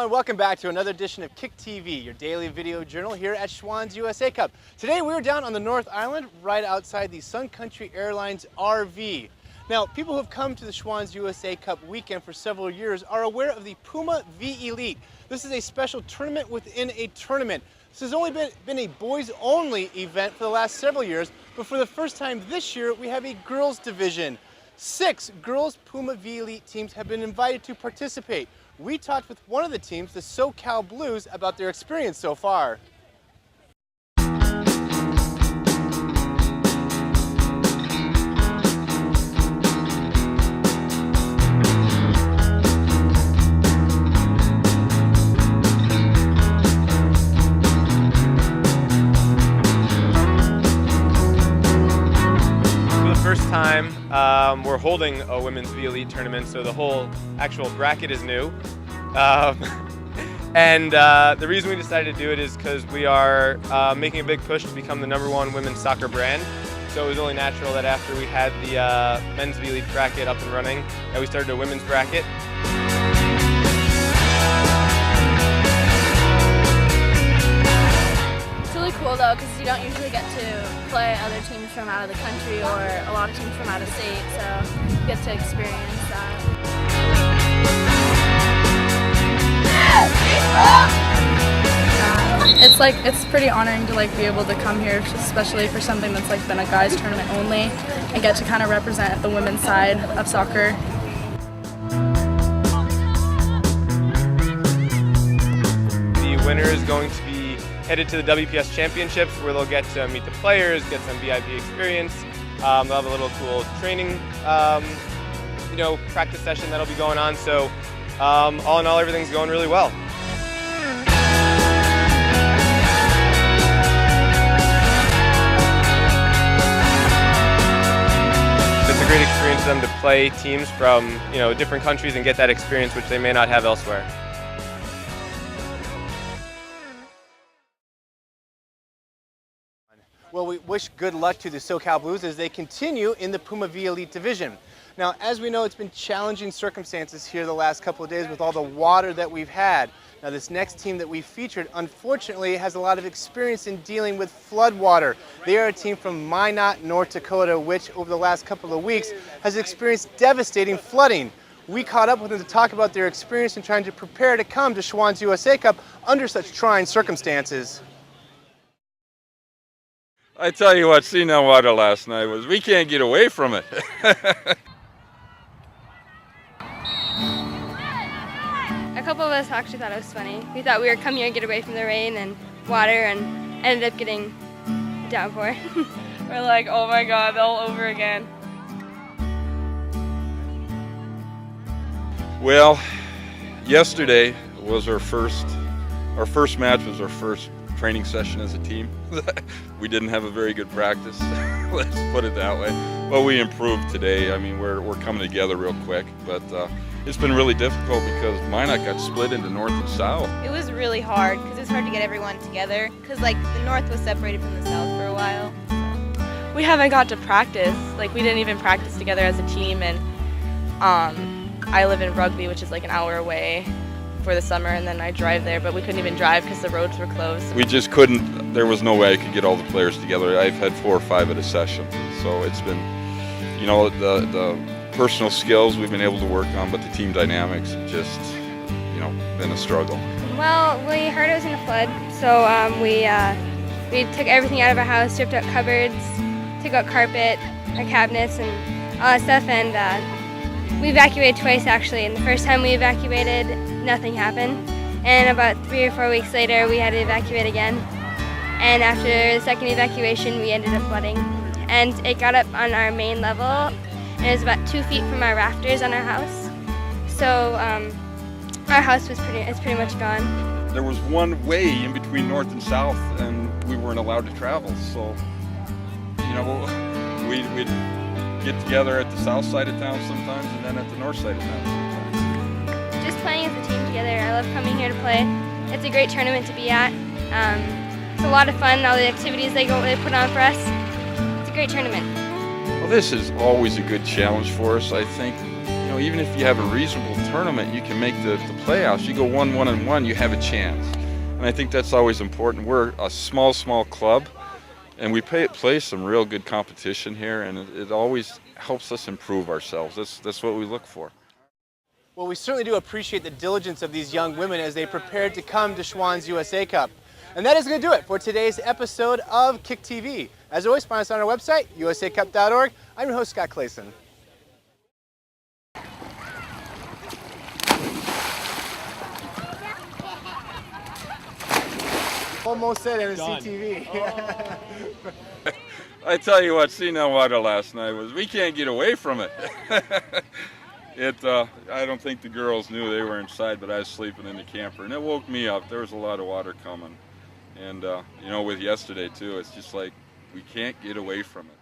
everyone, welcome back to another edition of Kick TV, your daily video journal here at Schwann's USA Cup. Today we're down on the North Island, right outside the Sun Country Airlines RV. Now, people who have come to the Schwann's USA Cup weekend for several years are aware of the Puma V-elite. This is a special tournament within a tournament. This has only been a boys-only event for the last several years, but for the first time this year, we have a girls division. 6 girls Puma V-elite teams have been invited to participate. We talked with one of the teams, the SoCal Blues, about their experience so far. First time we're holding a Women's V-elite Tournament, so the whole actual bracket is new. The reason we decided to do it is because we are making a big push to become the #1 women's soccer brand. So it was only natural that after we had the men's V-elite bracket up and running, that we started a women's bracket. Cool though, because you don't usually get to play other teams from out of the country or a lot of teams from out of state, so you get to experience that. It's pretty honoring to be able to come here, especially for something that's been a guys tournament only, and get to kind of represent the women's side of soccer. The winner is going to be headed to the WPS Championships, where they'll get to meet the players, get some VIP experience. They'll have a little cool training, practice session that'll be going on. So all in all, everything's going really well. It's a great experience for them to play teams from different countries and get that experience which they may not have elsewhere. Well, we wish good luck to the SoCal Blues as they continue in the Puma V-elite division. Now, as we know, it's been challenging circumstances here the last couple of days with all the water that we've had. Now, this next team that we featured, unfortunately, has a lot of experience in dealing with flood water. They are a team from Minot, North Dakota, which over the last couple of weeks has experienced devastating flooding. We caught up with them to talk about their experience in trying to prepare to come to Schwann's USA Cup under such trying circumstances. I tell you what, seeing that water last night was, we can't get away from it. A couple of us actually thought it was funny. We thought we were coming here to get away from the rain and water, and ended up getting a downpour. We're like, oh my God, all over again. Well, yesterday was our first match was our first training session as a team. We didn't have a very good practice, let's put it that way. But we improved today. I mean, we're coming together real quick, but it's been really difficult because Minot got split into north and south. It was really hard because it was hard to get everyone together because the north was separated from the south for a while. So. We haven't got to practice. We didn't even practice together as a team, and I live in Rugby, which is an hour away for the summer, and then I drive there, but we couldn't even drive because the roads were closed. We just couldn't, there was no way I could get all the players together. I've had 4 or 5 at a session, so it's been, the personal skills we've been able to work on, but the team dynamics have just, been a struggle. Well, we heard it was in a flood, so we took everything out of our house, stripped out cupboards, took out carpet, our cabinets, and all that stuff, and we evacuated twice actually, and the first time we evacuated, nothing happened. And about 3 or 4 weeks later, we had to evacuate again. And after the second evacuation, we ended up flooding. And it got up on our main level, and it was about 2 feet from our rafters on our house. So our house was pretty much gone. There was one way in between north and south, and we weren't allowed to travel. So, we'd get together at the south side of town sometimes, and then at the north side of town sometimes. Just playing as a team together. I love coming here to play. It's a great tournament to be at. It's a lot of fun, all the activities they put on for us. It's a great tournament. Well, this is always a good challenge for us. I think, know, even if you have a reasonable tournament, you can make the playoffs. You go 1-1-1, you have a chance. And I think that's always important. We're a small club, and we play some real good competition here, and it always helps us improve ourselves. That's what we look for. Well, we certainly do appreciate the diligence of these young women as they prepared to come to Schwann's USA Cup. And that is going to do it for today's episode of Kick TV. As always, find us on our website, usacup.org. I'm your host, Scott Clayson. Almost said MSC TV. I tell you what, seeing that water last night we can't get away from it. I don't think the girls knew they were inside, but I was sleeping in the camper, and it woke me up. There was a lot of water coming. And, you know, with yesterday, too, it's just like we can't get away from it.